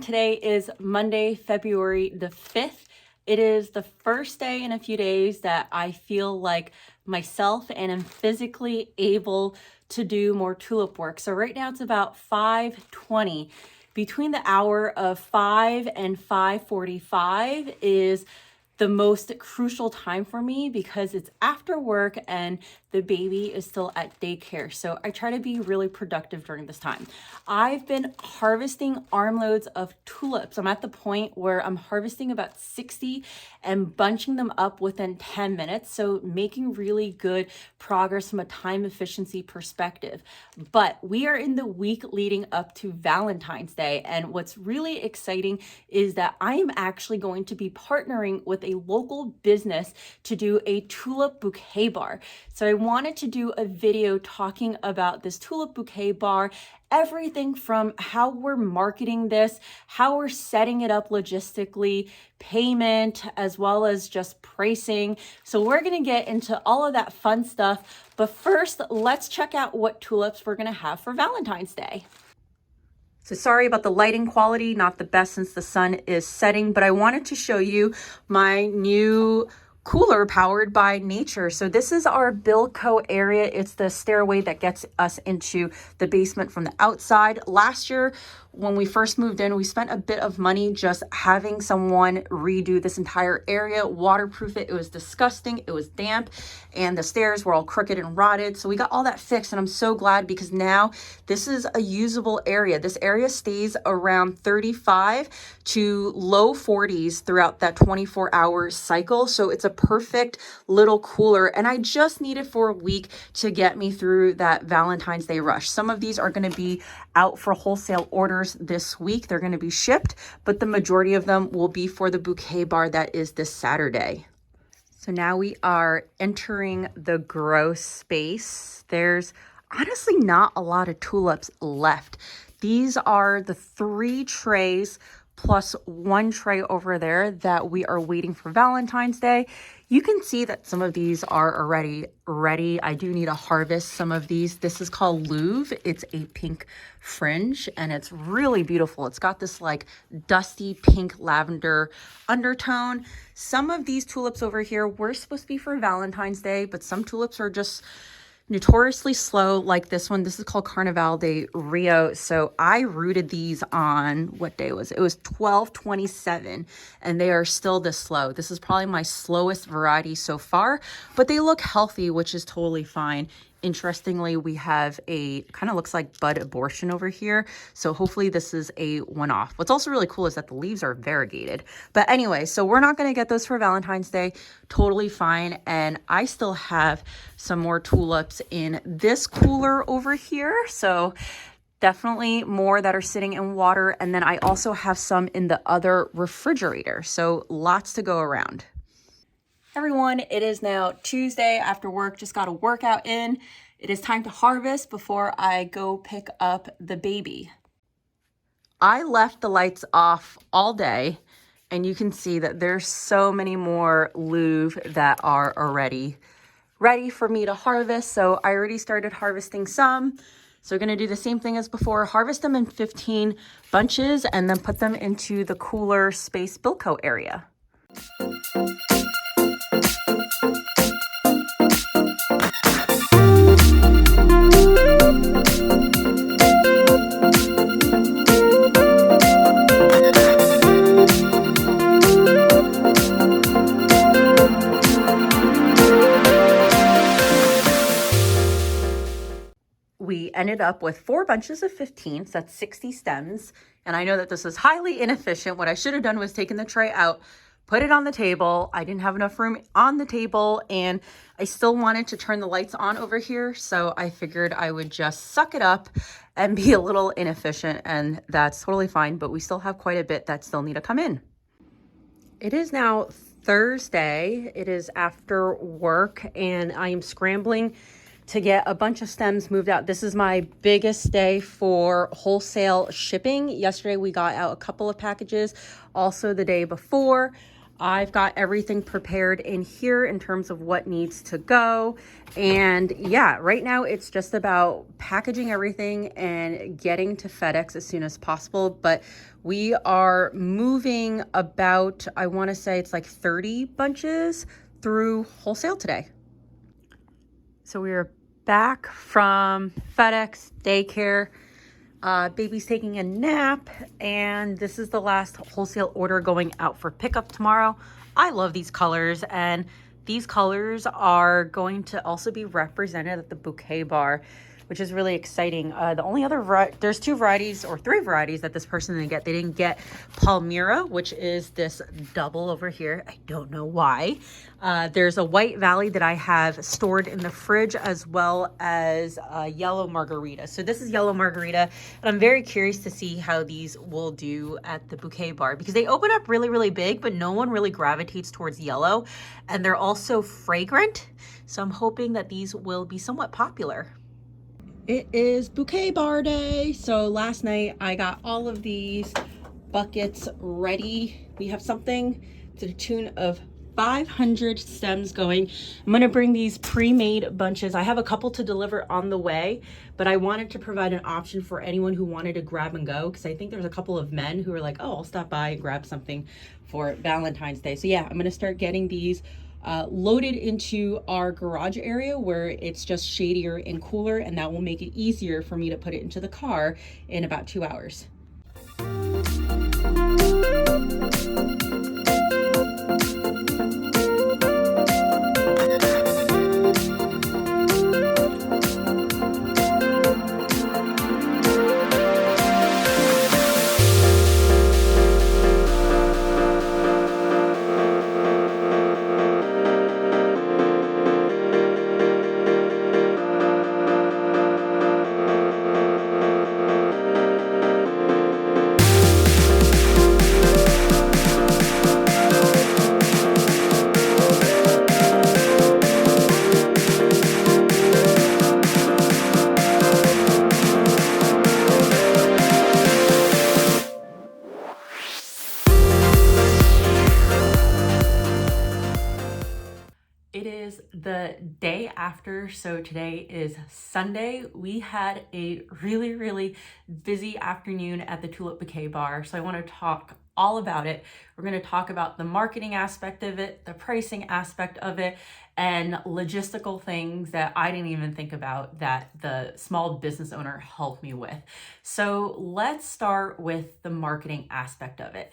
Today is Monday, February the 5th. It is the first day in a few days that I feel like myself and am physically able to do more tulip work. So right now it's about 5:20. Between the hour of 5 and 5:45 is the most crucial time for me because it's after work and the baby is still at daycare. So I try to be really productive during this time. I've been harvesting armloads of tulips. I'm at the point where I'm harvesting about 60 and bunching them up within 10 minutes. So making really good progress from a time efficiency perspective. But we are in the week leading up to Valentine's Day. And what's really exciting is that I am actually going to be partnering with a local business to do a tulip bouquet bar. So I wanted to do a video talking about this tulip bouquet bar, everything from how we're marketing this, how we're setting it up logistically, payment, as well as just pricing. So we're going to get into all of that fun stuff. But first, let's check out what tulips we're going to have for Valentine's Day. So sorry about the lighting quality, not the best since the sun is setting, but I wanted to show you my new cooler powered by nature. So this is our b.a.r.e area. It's the stairway that gets us into the basement from the outside. Last year, when we first moved in, we spent a bit of money just having someone redo this entire area, waterproof it. It was disgusting. It was damp and the stairs were all crooked and rotted. So we got all that fixed and I'm so glad because now this is a usable area. This area stays around 35 to low 40s throughout that 24-hour cycle. So it's a perfect little cooler and I just need it for a week to get me through that Valentine's Day rush. Some of these are going to be out for wholesale orders this week. They're going to be shipped, but the majority of them will be for the bouquet bar that is this Saturday. So now we are entering the grow space. There's honestly not a lot of tulips left. These are the 3 trays plus 1 tray over there that we are waiting for Valentine's Day. You can see that some of these are already ready. I do need to harvest some of these. This is called Louvre. It's a pink fringe and it's really beautiful. It's got this like dusty pink lavender undertone. Some of these tulips over here were supposed to be for Valentine's Day, but some tulips are just notoriously slow like this one. This is called Carnaval de Rio. So I rooted these on, what day was it? It was 12/27 and they are still this slow. This is probably my slowest variety so far, but they look healthy, which is totally fine. Interestingly, we have a kind of looks like bud abortion over here. So hopefully this is a one-off. What's also really cool is that the leaves are variegated. But anyway, so we're not going to get those for Valentine's Day. Totally fine. And I still have some more tulips in this cooler over here. So definitely more that are sitting in water. And then I also have some in the other refrigerator. So lots to go around. Everyone, it is now Tuesday after work, just got a workout in. It is time to harvest before I go pick up the baby. I left the lights off all day and you can see that there's so many more Louvre that are already ready for me to harvest. So I already started harvesting some. So we're going to do the same thing as before, harvest them in 15 bunches and then put them into the cooler space b.a.r.e area. We ended up with 4 bunches of 15s, that's 60 stems. And I know that this is highly inefficient. What I should have done was taken the tray out, put it on the table. I didn't have enough room on the table and I still wanted to turn the lights on over here. So I figured I would just suck it up and be a little inefficient and that's totally fine. But we still have quite a bit that still need to come in. It is now Thursday. It is after work and I am scrambling to get a bunch of stems moved out. This is my biggest day for wholesale shipping. Yesterday we got out a couple of packages, also the day before. I've got everything prepared in here in terms of what needs to go. And yeah, right now it's just about packaging everything and getting to FedEx as soon as possible. But we are moving about, I want to say it's like 30 bunches through wholesale today. So we are back from FedEx daycare. Baby's taking a nap, and this is the last wholesale order going out for pickup tomorrow. I love these colors, and these colors are going to also be represented at the bouquet bar, which is really exciting. The only other there's two varieties or three varieties that this person didn't get. They didn't get Palmyra, which is this double over here. I don't know why. There's a White Valley that I have stored in the fridge, as well as yellow margarita. So this is yellow margarita, and I'm very curious to see how these will do at the bouquet bar, because they open up really, really big, but no one really gravitates towards yellow, and they're also fragrant. So I'm hoping that these will be somewhat popular. It is bouquet bar day. So last night I got all of these buckets ready. We have something to the tune of 500 stems going. I'm gonna bring these pre-made bunches. I have a couple to deliver on the way, but I wanted to provide an option for anyone who wanted to grab and go, because I think there's a couple of men who are like, oh, I'll stop by and grab something for Valentine's Day. So yeah, I'm gonna start getting these loaded into our garage area where it's just shadier and cooler, and that will make it easier for me to put it into the car in about 2 hours. It is the day after, so today is Sunday. We had a really, really busy afternoon at the Tulip Bouquet Bar, so I want to talk all about it. We're going to talk about the marketing aspect of it, the pricing aspect of it, and logistical things that I didn't even think about that the small business owner helped me with. So let's start with the marketing aspect of it.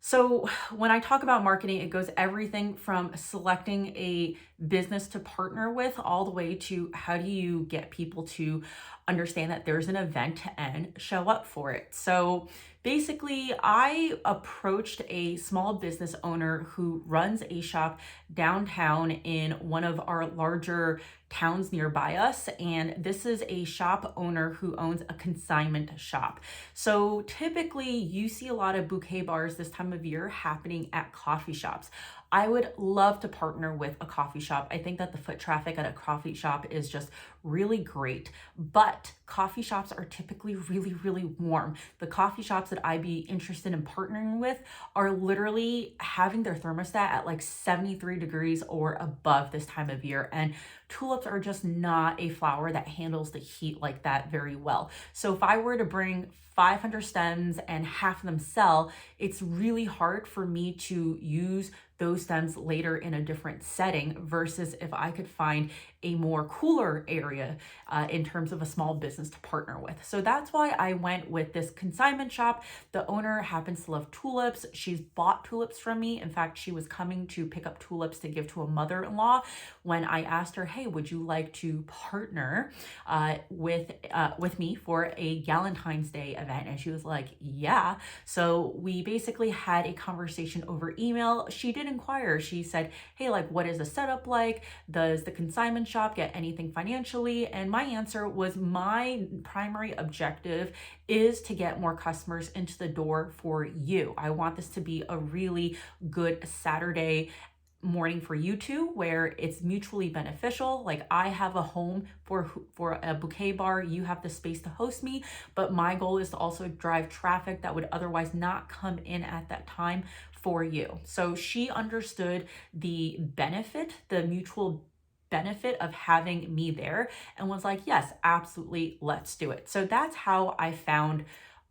So when I talk about marketing, it goes everything from selecting a business to partner with all the way to how do you get people to understand that there's an event and show up for it. So basically, I approached a small business owner who runs a shop downtown in one of our larger towns nearby us. And this is a shop owner who owns a consignment shop. So typically you see a lot of bouquet bars this time of year happening at coffee shops. I would love to partner with a coffee shop. I think that the foot traffic at a coffee shop is just really great, but coffee shops are typically really, really warm. The coffee shops that I'd be interested in partnering with are literally having their thermostat at like 73 degrees or above this time of year. And tulips are just not a flower that handles the heat like that very well. So if I were to bring 500 stems and half of them sell, it's really hard for me to use those stems later in a different setting versus if I could find a more cooler area in terms of a small business to partner with. So that's why I went with this consignment shop. The owner happens to love tulips. She's bought tulips from me. In fact, she was coming to pick up tulips to give to a mother-in-law when I asked her, hey, would you like to partner with me for a Valentine's Day event? And she was like, yeah. So we basically had a conversation over email. She did inquire. She said, hey, like, what is the setup like? Does the consignment shop get anything financially? And my answer was, my primary objective is to get more customers into the door for you. I want this to be a really good Saturday morning for you two, where it's mutually beneficial. Like, I have a home for a bouquet bar, you have the space to host me, but my goal is to also drive traffic that would otherwise not come in at that time for you. So she understood the benefit, the mutual benefit of having me there, and was like, yes, absolutely, let's do it. So that's how I found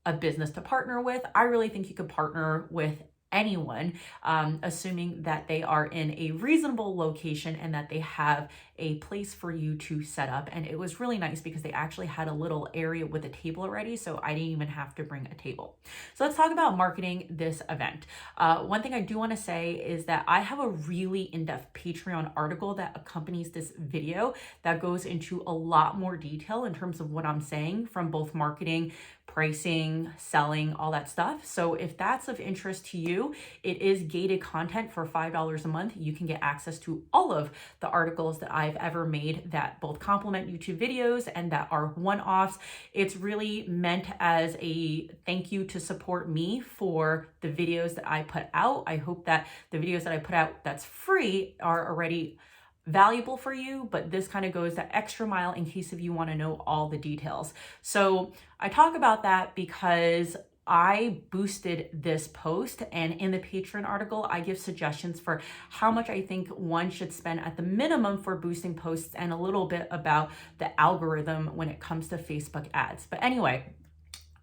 a business to partner with. I really think you could partner with anyone, assuming that they are in a reasonable location and that they have a place for you to set up. And it was really nice because they actually had a little area with a table already, so I didn't even have to bring a table. So let's talk about marketing this event. One thing I do want to say is that I have a really in-depth Patreon article that accompanies this video that goes into a lot more detail in terms of what I'm saying from both marketing, pricing, selling, all that stuff. So if that's of interest to you, it is gated content for $5 a month. You can get access to all of the articles that I've ever made that both complement YouTube videos and that are one-offs. It's really meant as a thank you to support me for the videos that I put out. I hope that the videos that I put out that's free are already valuable for you, but this kind of goes that extra mile in case if you want to know all the details. So I talk about that because I boosted this post, and in the Patreon article, I give suggestions for how much I think one should spend at the minimum for boosting posts and a little bit about the algorithm when it comes to Facebook ads. But anyway,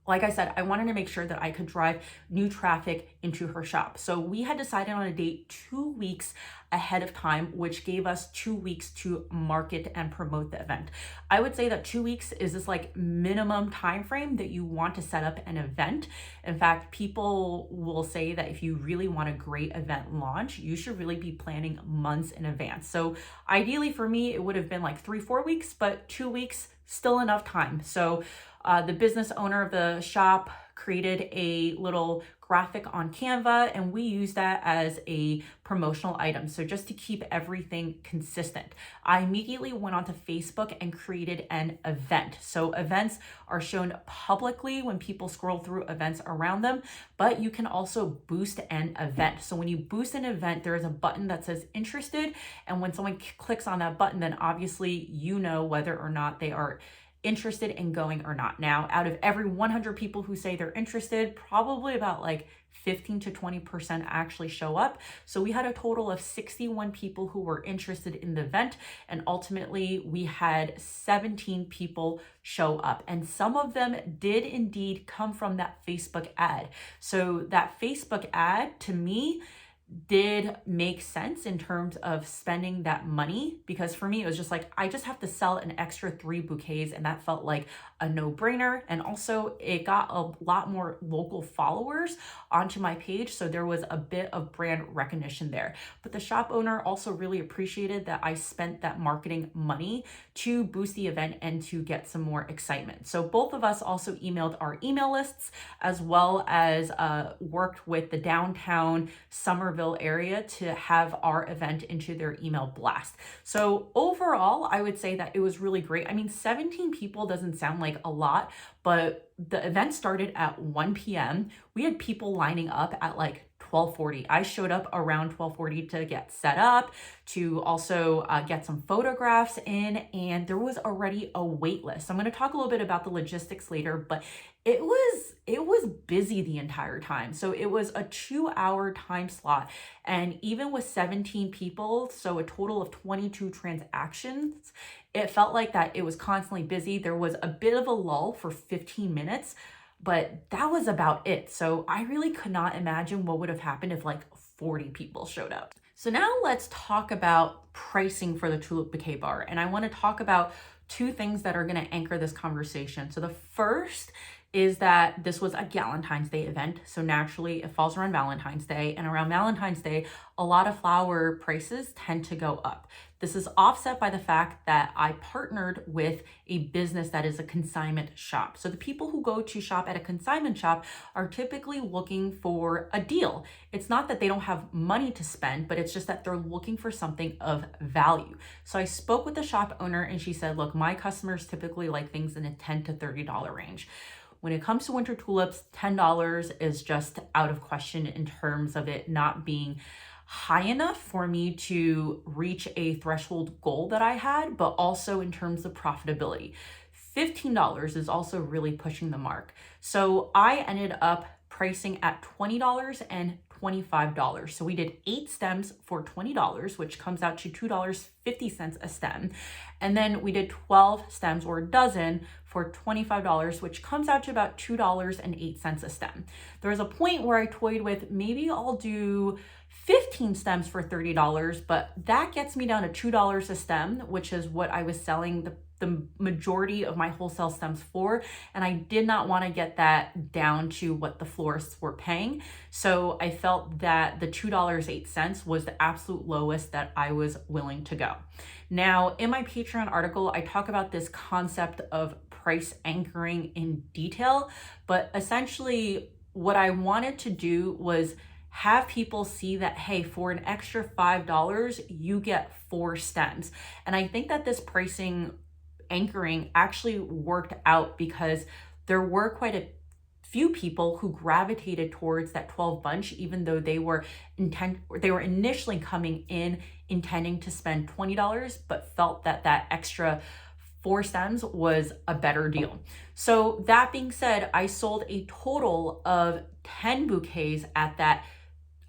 like I said, I wanted to make sure that I could drive new traffic into her shop. So we had decided on a date 2 weeks ahead of time, which gave us 2 weeks to market and promote the event. I would say that 2 weeks is this like minimum time frame that you want to set up an event. In fact, people will say that if you really want a great event launch, you should really be planning months in advance. So ideally for me, it would have been like 3-4 weeks, but 2 weeks, still enough time. So the business owner of the shop created a little graphic on Canva, and we use that as a promotional item. So just to keep everything consistent, I immediately went onto Facebook and created an event. So events are shown publicly when people scroll through events around them, but you can also boost an event. So when you boost an event, there is a button that says interested. And when someone clicks on that button, then obviously you know whether or not they are interested in going or not. Now, out of every 100 people who say they're interested, probably about like 15 to 20% actually show up. So we had a total of 61 people who were interested in the event, and ultimately we had 17 people show up, and some of them did indeed come from that Facebook ad. So that Facebook ad, to me, did make sense in terms of spending that money, because for me it was just like, I just have to sell an extra 3 bouquets, and that felt like a no-brainer. And also it got a lot more local followers onto my page, so there was a bit of brand recognition there. But the shop owner also really appreciated that I spent that marketing money to boost the event and to get some more excitement. So both of us also emailed our email lists, as well as worked with the downtown Somerville area to have our event into their email blast. So overall, I would say that it was really great. I mean, 17 people doesn't sound like a lot, but the event started at 1 p.m. We had people lining up at like 12:40. I showed up around 12:40 to get set up, to also get some photographs in, and there was already a wait list. I'm going to talk a little bit about the logistics later, but it was busy the entire time. So it was a 2-hour time slot, and even with 17 people, so a total of 22 transactions, it felt like that it was constantly busy. There was a bit of a lull for 15 minutes, but that was about it. So I really could not imagine what would have happened if like 40 people showed up. So now let's talk about pricing for the Tulip Bouquet Bar. And I want to talk about 2 things that are going to anchor this conversation. So the first is that this was a Galentine's Day event. So naturally it falls around Valentine's Day, and around Valentine's Day, a lot of flower prices tend to go up. This is offset by the fact that I partnered with a business that is a consignment shop. So the people who go to shop at a consignment shop are typically looking for a deal. It's not that they don't have money to spend, but it's just that they're looking for something of value. So I spoke with the shop owner, and she said, look, my customers typically like things in a $10 to $30 range. When it comes to winter tulips, $10 is just out of question in terms of it not being high enough for me to reach a threshold goal that I had, but also in terms of profitability. $15 is also really pushing the mark. So I ended up pricing at $20 and $25. So we did 8 stems for $20, which comes out to $2.50 a stem. And then we did 12 stems or a dozen for $25, which comes out to about $2.08 a stem. There was a point where I toyed with maybe I'll do 15 stems for $30, but that gets me down to $2 a stem, which is what I was selling the majority of my wholesale stems for. And I did not want to get that down to what the florists were paying. So I felt that the $2.08 was the absolute lowest that I was willing to go. Now, in my Patreon article, I talk about this concept of price anchoring in detail, but essentially what I wanted to do was have people see that, hey, for an extra $5, you get 4 stems. And I think that this pricing anchoring actually worked out because there were quite a few people who gravitated towards that 12 bunch, even though they were initially coming in intending to spend $20, but felt that that extra 4 stems was a better deal. So that being said, I sold a total of 10 bouquets at that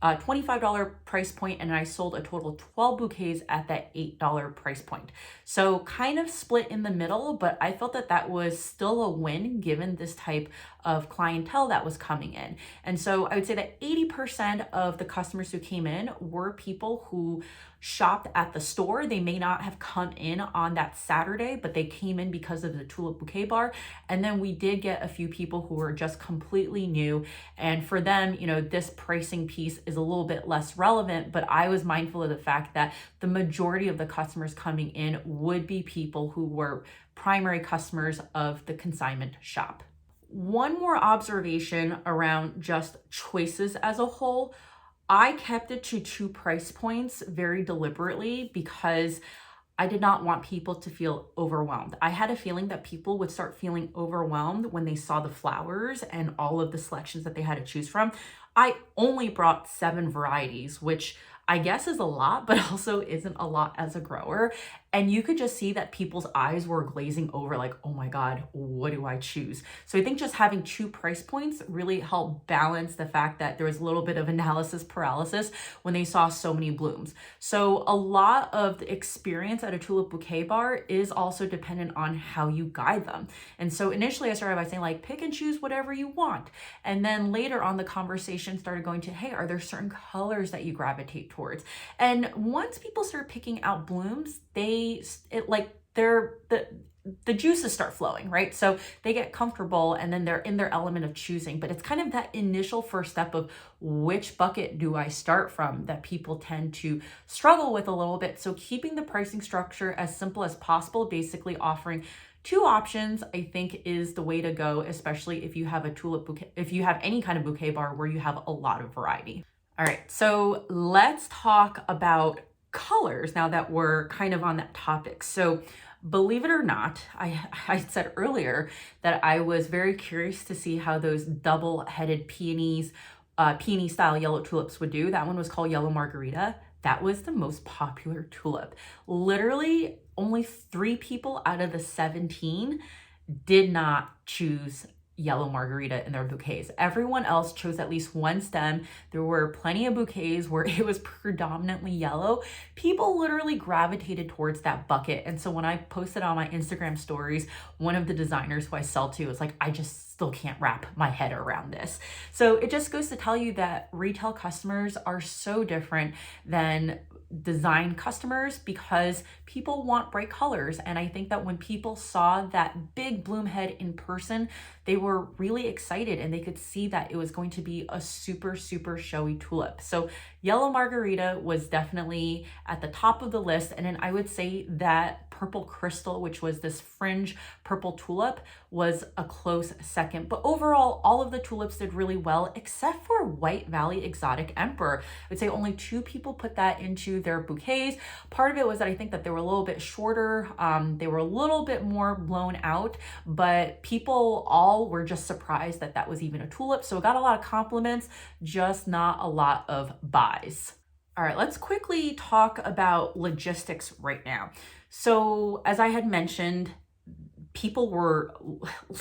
$25 price point, and I sold a total of 12 bouquets at that $8 price point. So kind of split in the middle, but I felt that that was still a win given this type of clientele that was coming in. And so I would say that 80% of the customers who came in were people who shopped at the store. They may not have come in on that Saturday, but they came in because of the Tulip Bouquet Bar. And then we did get a few people who were just completely new. And for them, you know, this pricing piece is a little bit less relevant, but I was mindful of the fact that the majority of the customers coming in would be people who were primary customers of the consignment shop. One more observation around just choices as a whole. I kept it to 2 price points very deliberately because I did not want people to feel overwhelmed. I had a feeling that people would start feeling overwhelmed when they saw the flowers and all of the selections that they had to choose from. I only brought 7 varieties, which I guess is a lot, but also isn't a lot as a grower. And you could just see that people's eyes were glazing over like, oh my God, what do I choose? So I think just having 2 price points really helped balance the fact that there was a little bit of analysis paralysis when they saw so many blooms. So a lot of the experience at a Tulip Bouquet Bar is also dependent on how you guide them. And so initially I started by saying like, pick and choose whatever you want. And then later on the conversation started going to, hey, are there certain colors that you gravitate towards? And once people start picking out blooms, the juices start flowing, right? So they get comfortable and then they're in their element of choosing. But it's kind of that initial first step of which bucket do I start from that people tend to struggle with a little bit. So keeping the pricing structure as simple as possible, basically offering 2 options, I think is the way to go, especially if you have a tulip bouquet, if you have any kind of bouquet bar where you have a lot of variety. All right, so let's talk about colors now that we're kind of on that topic. So believe it or not, I said earlier that I was very curious to see how those double-headed peony style yellow tulips would do. That one was called Yellow Margarita. That was the most popular tulip. Literally only 3 people out of the 17 did not choose Yellow Margarita in their bouquets. Everyone else chose at least 1 stem. There were plenty of bouquets where it was predominantly yellow. People literally gravitated towards that bucket. And so when I posted on my Instagram stories, one of the designers who I sell to was like, I just still can't wrap my head around this. So it just goes to tell you that retail customers are so different than design customers because people want bright colors. And I think that when people saw that big bloom head in person, they were really excited and they could see that it was going to be a super, super showy tulip. So Yellow Margarita was definitely at the top of the list. And then I would say that Purple Crystal, which was this fringe purple tulip, was a close second. But overall, all of the tulips did really well, except for White Valley Exotic Emperor. I would say only 2 people put that into their bouquets. Part of it was that I think that they were a little bit shorter. They were a little bit more blown out, but people all were just surprised that that was even a tulip. So it got a lot of compliments, just not a lot of buys. All right, let's quickly talk about logistics right now. So as I had mentioned, people were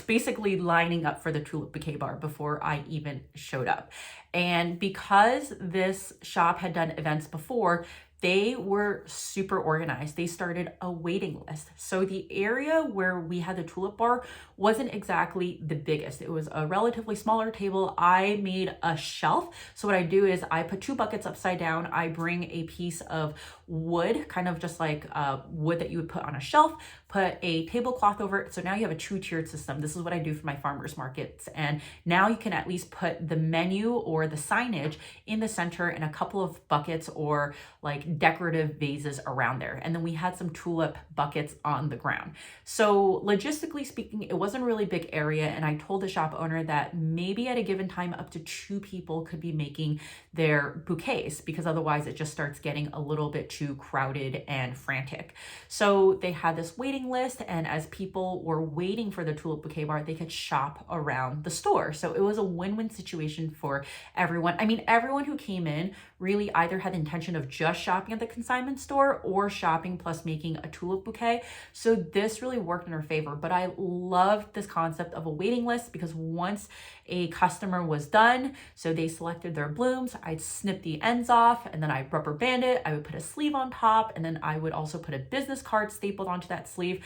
basically lining up for the tulip bouquet bar before I even showed up. And because this shop had done events before, they were super organized. They started a waiting list. So the area where we had the tulip bar wasn't exactly the biggest. It was a relatively smaller table. I made a shelf. So what I do is I put 2 buckets upside down. I bring a piece of wood, kind of just like wood that you would put on a shelf, put a tablecloth over it. So now you have a 2-tiered system. This is what I do for my farmers markets. And now you can at least put the menu or the signage in the center and a couple of buckets or like decorative vases around there. And then we had some tulip buckets on the ground. So logistically speaking, it wasn't a really big area. And I told the shop owner that maybe at a given time, up to 2 people could be making their bouquets, because otherwise it just starts getting a little bit too crowded and frantic. So they had this waiting list, and as people were waiting for the tulip bouquet bar, they could shop around the store. So it was a win-win situation for everyone. I mean, everyone who came in really either had the intention of just shopping at the consignment store or shopping plus making a tulip bouquet. So this really worked in our favor. But I loved this concept of a waiting list, because once a customer was done, so they selected their blooms, I'd snip the ends off and then I rubber band it. I would put a sleeve on top, and then I would also put a business card stapled onto that sleeve.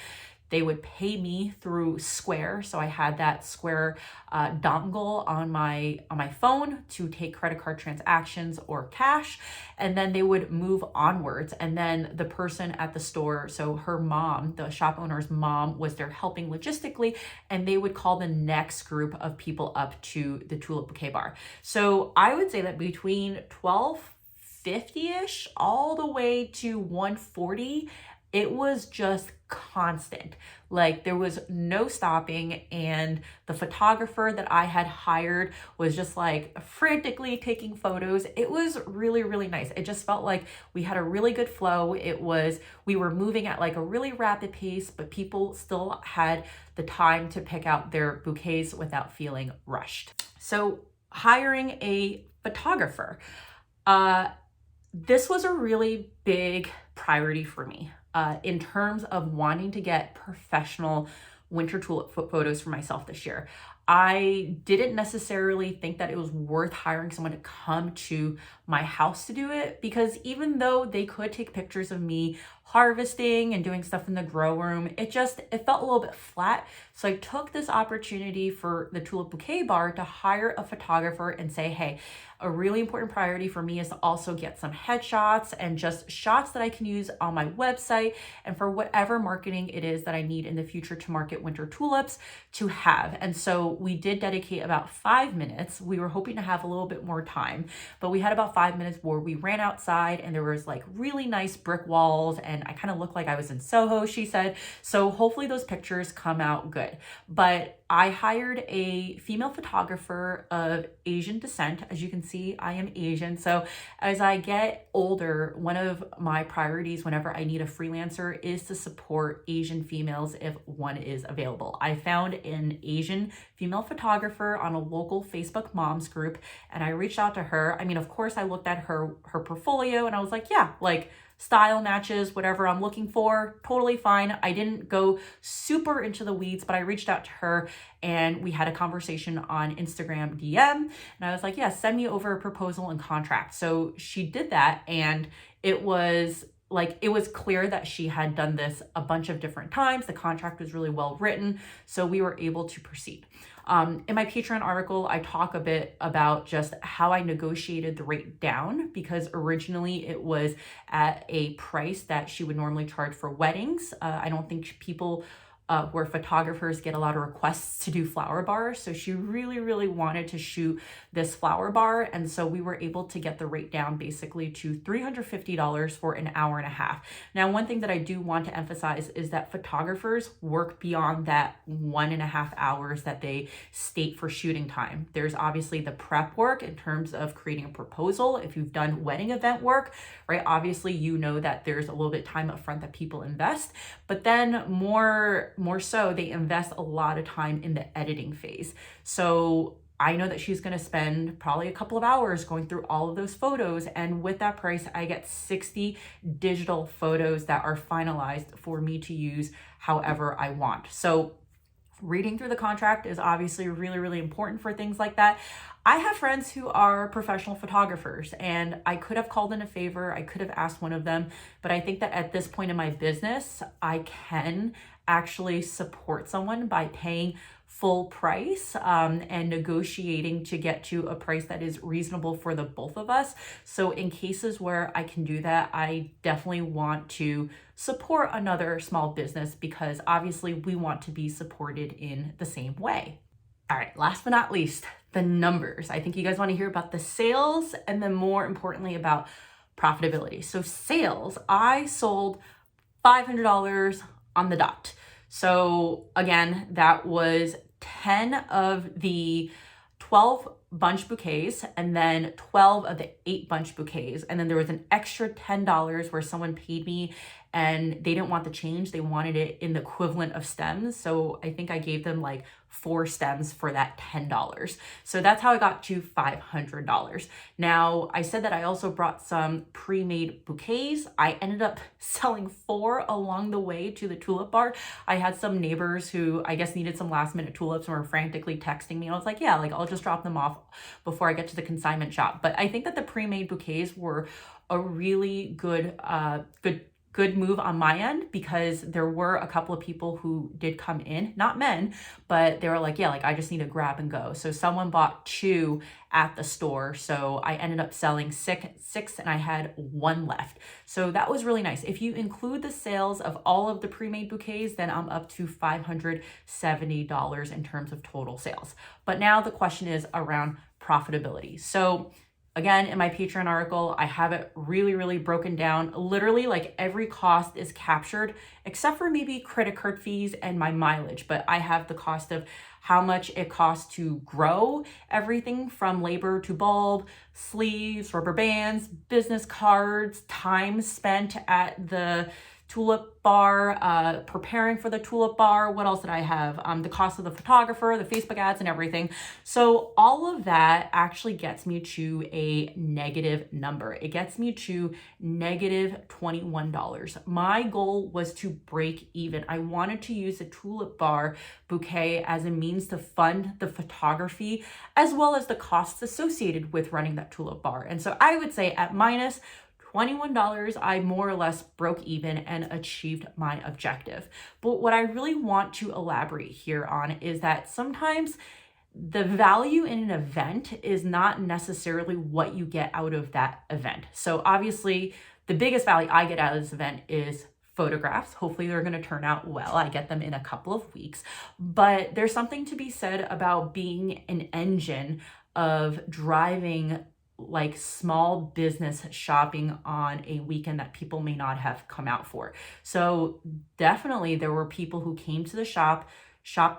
They would pay me through Square. So I had that Square dongle on my phone to take credit card transactions or cash. And then they would move onwards. And then the person at the store, so her mom, the shop owner's mom, was there helping logistically, and they would call the next group of people up to the tulip bouquet bar. So I would say that between 1250-ish all the way to 140, it was just constant. Like there was no stopping, and the photographer that I had hired was just like frantically taking photos. It was really, really nice. It just felt like we had a really good flow. We were moving at like a really rapid pace, but people still had the time to pick out their bouquets without feeling rushed. So hiring a photographer, this was a really big priority for me. In terms of wanting to get professional winter tulip photos for myself this year. I didn't necessarily think that it was worth hiring someone to come to my house to do it, because even though they could take pictures of me harvesting and doing stuff in the grow room, it felt a little bit flat. So I took this opportunity for the tulip bouquet bar to hire a photographer and say, hey, a really important priority for me is to also get some headshots and just shots that I can use on my website and for whatever marketing it is that I need in the future to market winter tulips to have. And so we did dedicate about 5 minutes. We were hoping to have a little bit more time, but we had about 5 minutes where we ran outside and there was like really nice brick walls, and I kind of looked like I was in Soho, she said. So hopefully those pictures come out good. But I hired a female photographer of Asian descent. As you can see, I am Asian. So as I get older, one of my priorities whenever I need a freelancer is to support Asian females if one is available. I found an Asian female photographer on a local Facebook moms group, and I reached out to her. I mean, of course, I looked at her portfolio and I was like, yeah, like style matches whatever I'm looking for, totally fine. I didn't go super into the weeds, but I reached out to her and we had a conversation on Instagram DM, and I was like, yeah, send me over a proposal and contract. So she did that, and it was clear that she had done this a bunch of different times. The contract was really well written, so we were able to proceed. In my Patreon article, I talk a bit about just how I negotiated the rate down, because originally it was at a price that she would normally charge for weddings. I don't think people who are photographers get a lot of requests to do flower bars. So she really, really wanted to shoot this flower bar. And so we were able to get the rate down basically to $350 for an hour and a half. Now, one thing that I do want to emphasize is that photographers work beyond that 1.5 hours that they state for shooting time. There's obviously the prep work in terms of creating a proposal. If you've done wedding event work, right, obviously you know that there's a little bit time up front that people invest, but then more so they invest a lot of time in the editing phase. So I know that she's going to spend probably a couple of hours going through all of those photos. And with that price, I get 60 digital photos that are finalized for me to use however I want. So reading through the contract is obviously really, really important for things like that. I have friends who are professional photographers, and I could have called in a favor. I could have asked one of them, but I think that at this point in my business, I can actually support someone by paying full price and negotiating to get to a price that is reasonable for the both of us. So in cases where I can do that, I definitely want to support another small business because obviously we want to be supported in the same way. All right, last but not least, the numbers. I think you guys want to hear about the sales and then more importantly about profitability. So sales, I sold $500 on the dot. So again, that was 10 of the 12 bunch bouquets and then 12 of the 8 bunch bouquets. And then there was an extra $10 where someone paid me and they didn't want the change. They wanted it in the equivalent of stems. So I think I gave them like 4 stems for that $10. So that's how I got to $500. Now, I said that I also brought some pre-made bouquets. I ended up selling 4 along the way to the tulip bar. I had some neighbors who I guess needed some last minute tulips and were frantically texting me. I was like, yeah, like I'll just drop them off before I get to the consignment shop. But I think that the pre-made bouquets were a really good move on my end because there were a couple of people who did come in, not men, but they were like, yeah, like I just need to grab and go. So someone bought 2 at the store. So I ended up selling six and I had 1 left. So that was really nice. If you include the sales of all of the pre-made bouquets, then I'm up to $570 in terms of total sales. But now the question is around profitability. So again, in my Patreon article, I have it really, really broken down. Literally, like every cost is captured except for maybe credit card fees and my mileage. But I have the cost of how much it costs to grow everything from labor to bulb, sleeves, rubber bands, business cards, time spent at the tulip bar, preparing for the tulip bar. What else did I have? The cost of the photographer, the Facebook ads and everything. So all of that actually gets me to a negative number. It gets me to negative $21. My goal was to break even. I wanted to use the tulip bar bouquet as a means to fund the photography as well as the costs associated with running that tulip bar. And so I would say at minus $21, I more or less broke even and achieved my objective. But what I really want to elaborate here on is that sometimes the value in an event is not necessarily what you get out of that event. So obviously, the biggest value I get out of this event is photographs. Hopefully they're going to turn out well. I get them in a couple of weeks. But there's something to be said about being an engine of driving like small business shopping on a weekend that people may not have come out for. So definitely there were people who came to the shop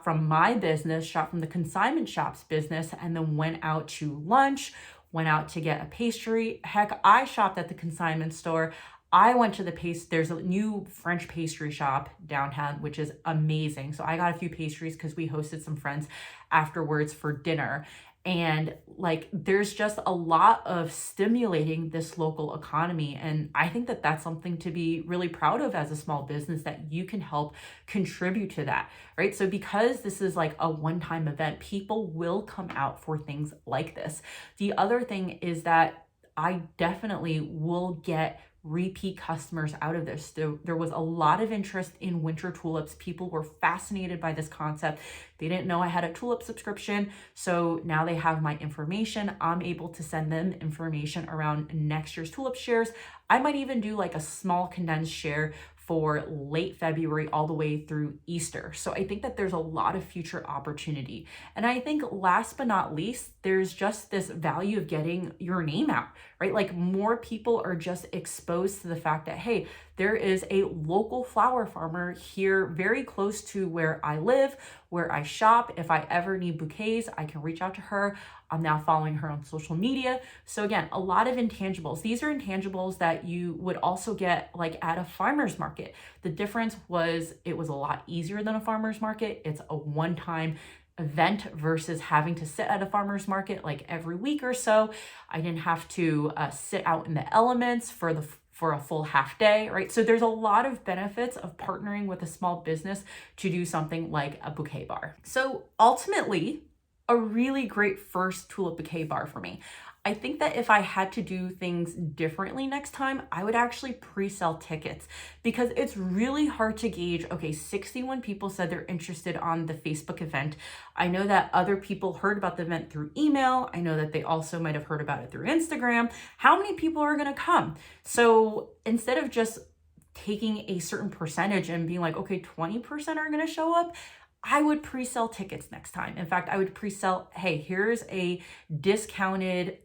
from my business, shop from the consignment shop's business, and then went out to lunch, went out to get a pastry. Heck, I shopped at the consignment store. I went to there's a new French pastry shop downtown, which is amazing. So I got a few pastries because we hosted some friends afterwards for dinner. And like, there's just a lot of stimulating this local economy. And I think that that's something to be really proud of as a small business, that you can help contribute to that, right? So because this is like a one-time event, people will come out for things like this. The other thing is that I definitely will get repeat customers out of this. There was a lot of interest in winter tulips. People were fascinated by this concept. They didn't know I had a tulip subscription. So now they have my information. I'm able to send them information around next year's tulip shares. I might even do like a small condensed share for late February all the way through Easter. So I think that there's a lot of future opportunity. And I think last but not least, there's just this value of getting your name out, right? Like more people are just exposed to the fact that, hey, there is a local flower farmer here very close to where I live, where I shop. If I ever need bouquets, I can reach out to her. I'm now following her on social media. So again, a lot of intangibles. These are intangibles that you would also get like at a farmer's market. The difference was it was a lot easier than a farmer's market. It's a one-time event versus having to sit at a farmer's market like every week or so. I didn't have to sit out in the elements for a full half day, right? So there's a lot of benefits of partnering with a small business to do something like a bouquet bar. So ultimately, a really great first tulip bouquet bar for me. I think that if I had to do things differently next time, I would actually pre-sell tickets, because it's really hard to gauge. Okay, 61 people said they're interested on the Facebook event. I know that other people heard about the event through email. I know that they also might have heard about it through Instagram. How many people are gonna come? So instead of just taking a certain percentage and being like, okay, 20% are gonna show up, I would pre-sell tickets next time. In fact, I would pre-sell, hey, here's a discounted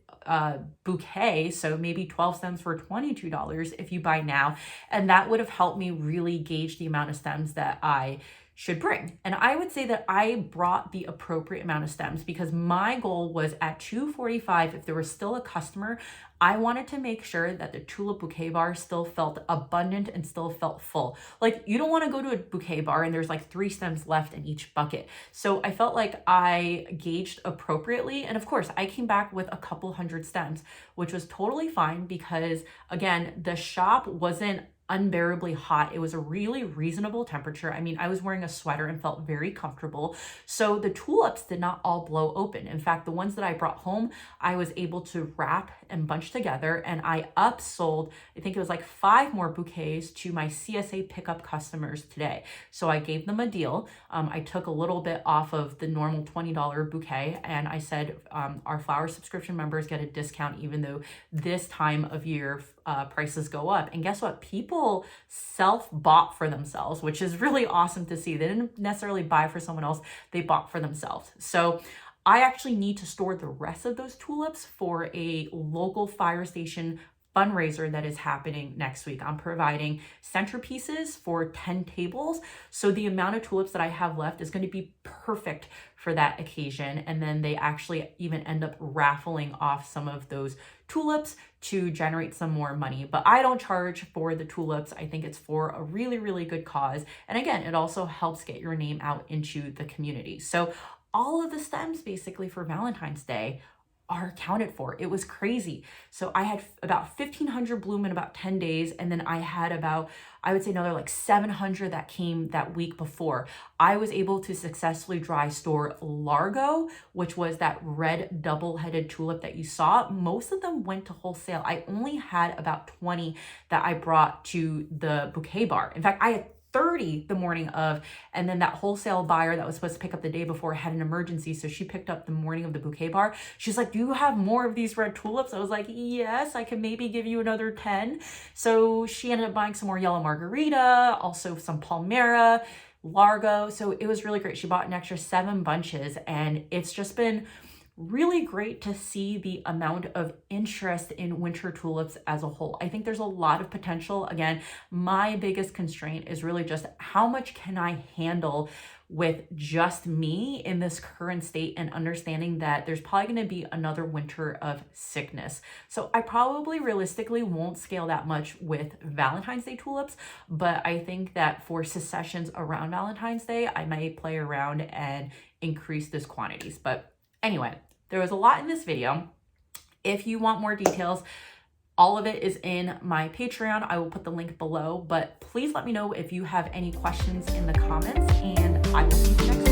bouquet, so maybe 12 stems for $22 if you buy now. And that would have helped me really gauge the amount of stems that I should bring. And I would say that I brought the appropriate amount of stems, because my goal was at 2:45, if there was still a customer, I wanted to make sure that the tulip bouquet bar still felt abundant and still felt full. Like, you don't want to go to a bouquet bar and there's like 3 stems left in each bucket. So I felt like I gauged appropriately. And of course, I came back with a couple hundred stems, which was totally fine, because again, the shop wasn't unbearably hot. It was a really reasonable temperature. I mean, I was wearing a sweater and felt very comfortable. So the tulips did not all blow open. In fact, the ones that I brought home, I was able to wrap and bunch together, and I upsold, I think it was like 5 more bouquets to my CSA pickup customers today. So I gave them a deal. I took a little bit off of the normal $20 bouquet, and I said, our flower subscription members get a discount, even though this time of year prices go up. And guess what? People self-bought for themselves, which is really awesome to see. They didn't necessarily buy for someone else, they bought for themselves. So I actually need to store the rest of those tulips for a local fire station fundraiser that is happening next week. I'm providing centerpieces for 10 tables. So the amount of tulips that I have left is going to be perfect for that occasion. And then they actually even end up raffling off some of those tulips to generate some more money. But I don't charge for the tulips. I think it's for a really, really good cause. And again, it also helps get your name out into the community. So all of the stems basically for Valentine's Day are accounted for. It was crazy. So I had about 1,500 bloom in about 10 days. And then I had about, I would say another like 700 that came that week before. I was able to successfully dry store Largo, which was that red double-headed tulip that you saw. Most of them went to wholesale. I only had about 20 that I brought to the bouquet bar. In fact, I had 30 the morning of, and then that wholesale buyer that was supposed to pick up the day before had an emergency, so she picked up the morning of the bouquet bar. She's like, do you have more of these red tulips? I was like, yes, I can maybe give you another 10. So she ended up buying some more yellow margarita, also some palmera, Largo. So it was really great. She bought an extra 7 bunches, and it's just been really great to see the amount of interest in winter tulips as a whole. I think there's a lot of potential. Again, my biggest constraint is really just how much can I handle with just me in this current state, and understanding that there's probably going to be another winter of sickness. So I probably realistically won't scale that much with Valentine's Day tulips, but I think that for secessions around Valentine's Day, I might play around and increase those quantities. But anyway, there was a lot in this video. If you want more details, all of it is in my Patreon. I will put the link below, but please let me know if you have any questions in the comments, and I will see you next time.